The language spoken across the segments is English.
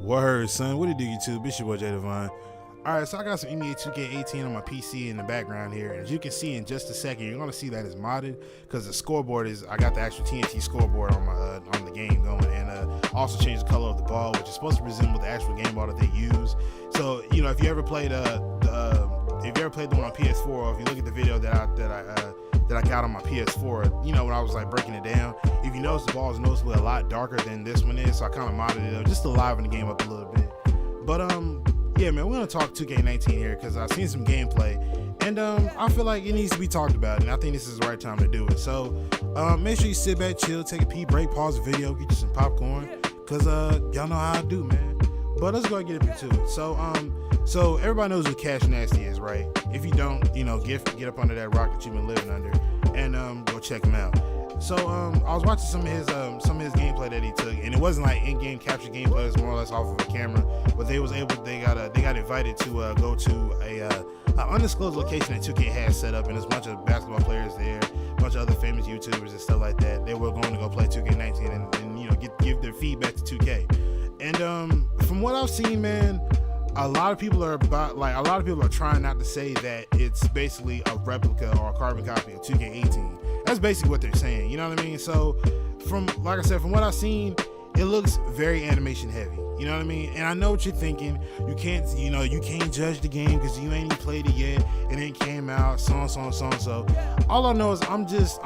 Word, son. What it do, YouTube? It's your boy Jay Devon. Alright, so I got some NBA 2K18 on my PC in the background here. As you can see in just a second, you're gonna see that it's modded because the scoreboard is, I got the actual TNT scoreboard on my on the game going, and also changed the color of the ball, which is supposed to resemble the actual game ball that they use. So, you know, if you ever played the one on PS4, or if you look at the video that I got on my PS4, you know, when I was like breaking it down, if you notice the ball is noticeably a lot darker than this one is, so I kind of modded it up just to liven the game up a little bit. But yeah, man, we're gonna talk 2K19 here because I've seen some gameplay, and I feel like it needs to be talked about, and I think this is the right time to do it. So make sure you sit back, chill, take a pee break, pause the video, get you some popcorn, cause y'all know how I do, man. But let's go and get into it. So everybody knows who Cash Nasty is, right? If you don't, you know, get up under that rock that you've been living under, and go check him out. So I was watching some of his gameplay that he took, and it wasn't like in-game capture gameplay. It was more or less off of a camera, but they got invited to go to an undisclosed location that 2K has set up, and there's a bunch of basketball players there, a bunch of other famous YouTubers and stuff like that. They were going to go play 2K19 and you know, give their feedback to 2K. And from what I've seen, man, a lot of people are trying not to say that it's basically a replica or a carbon copy of 2K18. That's basically what they're saying, you know what I mean? So from what I've seen, it looks very animation heavy, you know what I mean? And I know what you're thinking. You can't judge the game because you ain't even played it yet, and it came out, so and so and so and so. All I know is I'm just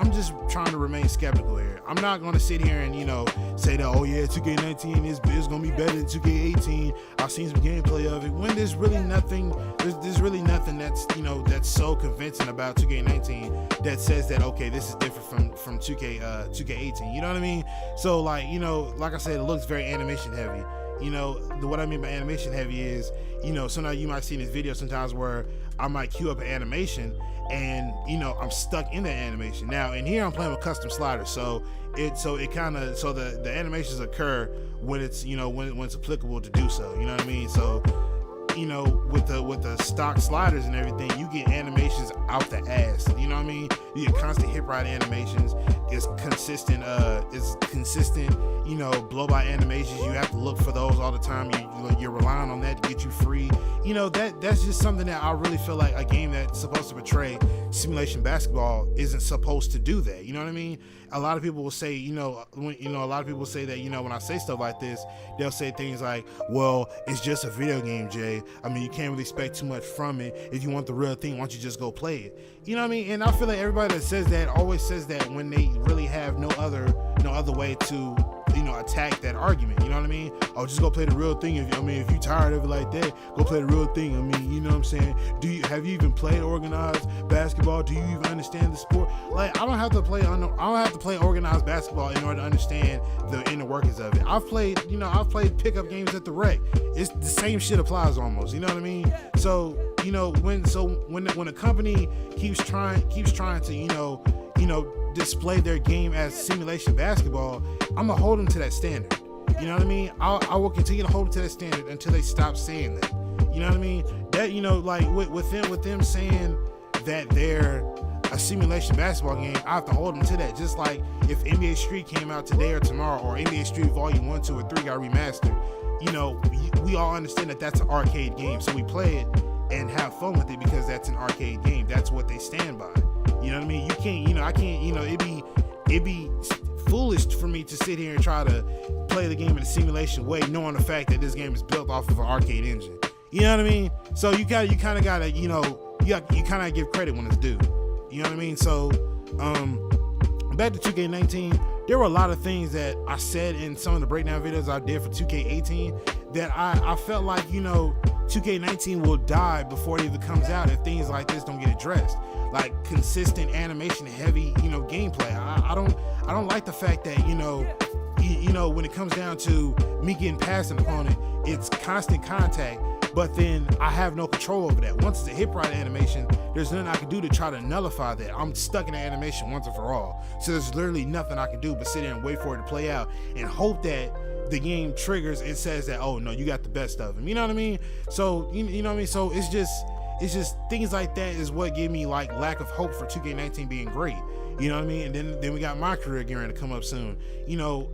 trying to remain skeptical here. I'm not gonna sit here and, you know, say that, oh yeah, 2K19 is gonna be better than 2K18. I've seen some gameplay of it, when there's really nothing that's, you know, that's so convincing about 2K19 that says that, okay, this is different from 2K18, you know what I mean? So, like, you know, like I said, it looks very animation heavy. You know, what I mean by animation heavy is, you know, sometimes you might see in this video sometimes where I might queue up an animation and, you know, I'm stuck in that animation. Now, in here I'm playing with custom sliders, so the animations occur when it's, you know, when it's applicable to do so, you know what I mean? So, you know, with the stock sliders and everything, you get animations out the ass, you know what I mean? You get constant hip ride animations. It's consistent, you know, blow by animations. You have to look for those all the time. You're relying on that to get you free. You know, that's just something that I really feel like a game that's supposed to portray simulation basketball isn't supposed to do that. You know what I mean? A lot of people will say, a lot of people say that, you know, when I say stuff like this, they'll say things like, well, it's just a video game, Jay. I mean, you can't really expect too much from it. If you want the real thing, why don't you just go play it? You know what I mean? And I feel like everybody that says that always says that when they really have no other way to, you know, attack that argument. You know what I mean? Oh, just go play the real thing. If you're tired of it like that, go play the real thing. I mean, you know what I'm saying? Have you even played organized basketball? Do you even understand the sport? Like, I don't have to play organized basketball in order to understand the inner workings of it. I've played pickup games at the rec. It's the same shit applies almost. You know what I mean? So, you know, when a company keeps trying to, you know, display their game as simulation basketball, I'm gonna hold them to that standard. You know what I mean? I will continue to hold them to that standard until they stop saying that. You know what I mean? That, you know, like with them saying that they're a simulation basketball game, I have to hold them to that. Just like if NBA Street came out today or tomorrow, or NBA Street Volume 1, 2, or 3 got remastered, you know, we all understand that that's an arcade game, so we play it and have fun with it because that's an arcade game. That's what they stand by. You know what I mean? You can't, you know, I can't, you know, it'd be foolish for me to sit here and try to play the game in a simulation way, knowing the fact that this game is built off of an arcade engine. You know what I mean? So you kind of gotta, you know, you kind of give credit when it's due. You know what I mean? So, back to 2K19, there were a lot of things that I said in some of the breakdown videos I did for 2K18 that I felt like, you know, 2K19 will die before it even comes out if things like this don't get addressed. Like consistent animation heavy, you know, gameplay. I don't like the fact that, you know, when it comes down to me getting past an opponent, it's constant contact, but then I have no control over that. Once it's a hip ride animation, there's nothing I can do to try to nullify that. I'm stuck in the animation once and for all. So there's literally nothing I can do but sit there and wait for it to play out and hope that the game triggers and says that, oh no, you got the best of them. You know what I mean? So, you know what I mean? So it's just things like that is what gave me like lack of hope for 2K19 being great. You know what I mean? And then we got my career getting ready to come up soon. You know,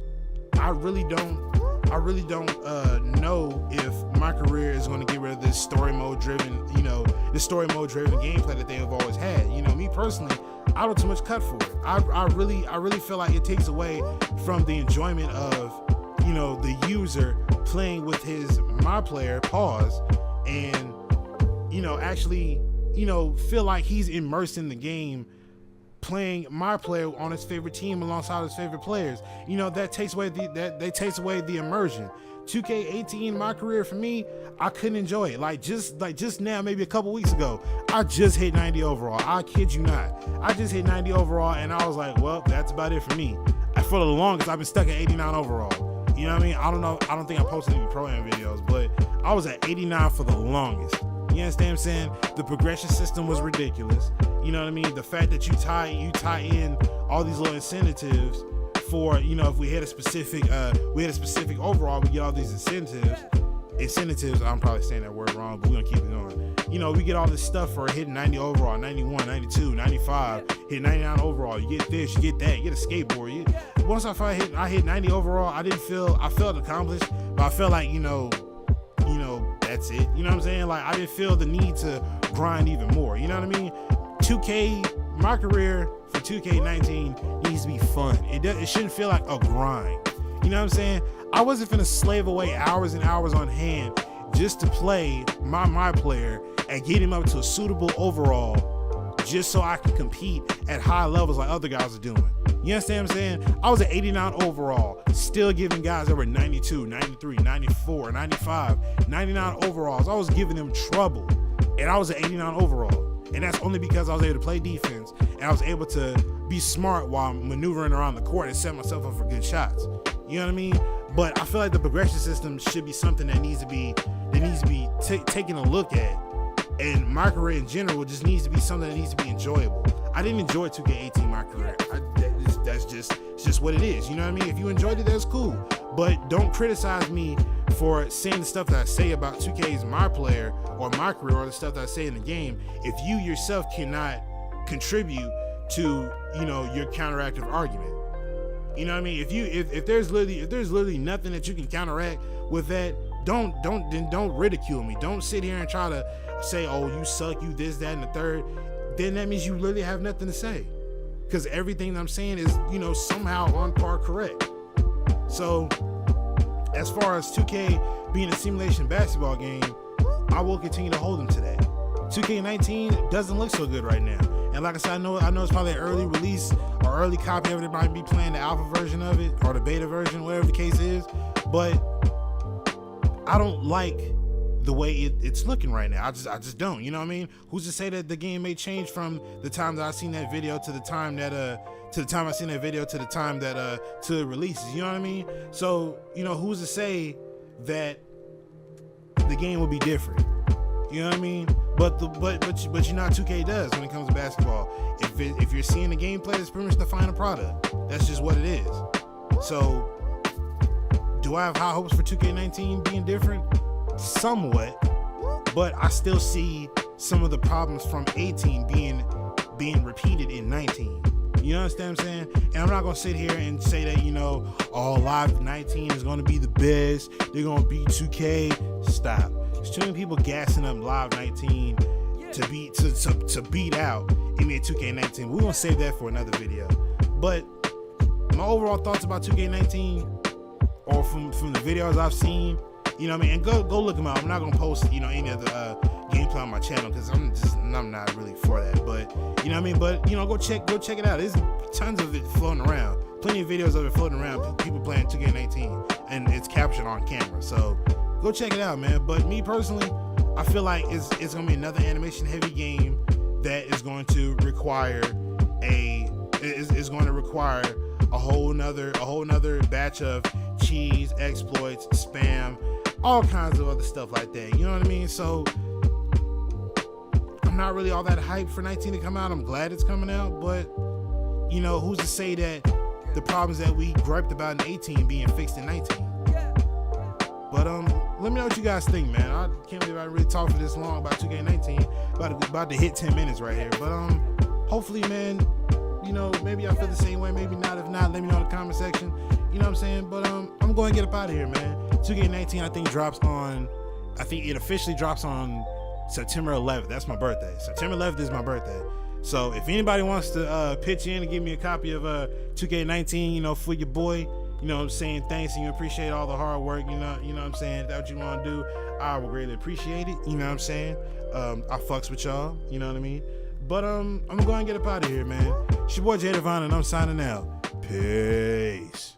I really don't I really don't know if my career is going to get rid of this story mode driven gameplay that they have always had. Me personally, I don't too much cut for it. I really feel like it takes away from the enjoyment of the user playing with my player and actually feel like he's immersed in the game, playing my player on his favorite team alongside his favorite players. That takes away the immersion. 2K18, my career, for me, I couldn't enjoy it. Like just now, maybe a couple weeks ago, I just hit 90 overall. I kid you not. I just hit 90 overall, and I was like, well, that's about it for me. For the longest, I've been stuck at 89 overall. You know what I mean? I don't know. I don't think I posted any pro-am videos, but I was at 89 for the longest. You understand what I'm saying? The progression system was ridiculous. You know what I mean? The fact that you tie in all these little incentives for, if we hit a specific overall, we get all these incentives. I'm probably saying that word wrong, but we're gonna keep it going. We get all this stuff for hitting 90 overall, 91, 92, 95, hit 99 overall. You get this, you get that, you get a skateboard. Once I hit 90 overall, I felt accomplished, but I felt like, that's it. You know what I'm saying? Like, I didn't feel the need to grind even more. You know what I mean? 2K, my career for 2K19 needs to be fun. It shouldn't feel like a grind. You know what I'm saying? I wasn't finna slave away hours and hours on hand just to play my player and get him up to a suitable overall just so I can compete at high levels like other guys are doing. You understand what I'm saying? I was at 89 overall, still giving guys over 92, 93, 94, 95, 99 overalls. I was giving them trouble, and I was at 89 overall. And that's only because I was able to play defense, and I was able to be smart while maneuvering around the court and set myself up for good shots. You know what I mean? But I feel like the progression system should be something that needs to be taken a look at. And my career in general just needs to be something that needs to be enjoyable. I didn't enjoy 2K18 my career. That's just what it is. You know what I mean? If you enjoyed it, that's cool. But don't criticize me for saying the stuff that I say about 2K's my player or my career or the stuff that I say in the game if you yourself cannot contribute to, your counteractive argument. You know what I mean? If there's literally nothing that you can counteract with that, don't ridicule me. Don't sit here and try to say, oh, you suck, you this, that, and the third. Then that means you literally have nothing to say. Because everything that I'm saying is, somehow on par correct. So, as far as 2K being a simulation basketball game, I will continue to hold them to that. 2K19 doesn't look so good right now. And like I said, I know it's probably an early release or early copy of it. It might be playing the alpha version of it or the beta version, whatever the case is. But I don't like the way it's looking right now. I just don't. You know what I mean? Who's to say that the game may change from the time that I seen that video to the time that to it releases? You know what I mean? So who's to say that the game will be different? You know what I mean? But 2K does when it comes to basketball. If you're seeing the gameplay, it's pretty much the final product. That's just what it is. So, do I have high hopes for 2K19 being different? Somewhat, but I still see some of the problems from 18 being repeated in 19. You understand what I'm saying? And I'm not gonna sit here and say that Live 19 is gonna be the best. They're gonna beat 2K. Stop. There's too many people gassing up Live 19 to beat out NBA 2K19. We're gonna save that for another video. But my overall thoughts about 2K19, or from the videos I've seen, you know what I mean? And go look them out. I'm not gonna post any of the gameplay on my channel because I'm not really for that. But you know what I mean? But go check it out. There's tons of it floating around. Plenty of videos of it floating around. People playing 2K19, and it's captured on camera. So go check it out, man. But me personally, I feel like it's gonna be another animation heavy game that is going to require a whole nother batch of cheese, exploits, spam, all kinds of other stuff like that. You know what I mean? So I'm not really all that hyped for 19 to come out. I'm glad it's coming out, but who's to say that the problems that we griped about in 18 being fixed in 19? But let me know what you guys think, man. I can't believe I really talked for this long about 2K19. About to hit 10 minutes right here. But hopefully, man, You know, maybe I feel the same way, maybe not. If not, let me know in the comment section. You know what I'm saying? But I'm going to get up out of here, man. 2K19 I think drops on, I think it officially drops on September 11th. That's my birthday. September 11th is my birthday. So if anybody wants to pitch in and give me a copy of 2K19, you know, for your boy, you know what I'm saying, thanks, and you appreciate all the hard work, you know what I'm saying, that's what you want to do, I would greatly appreciate it, you know what I'm saying. I fucks with y'all, you know what I mean. But I'm going to get up out of here, man. It's your boy Jay Devon, and I'm signing out. Peace.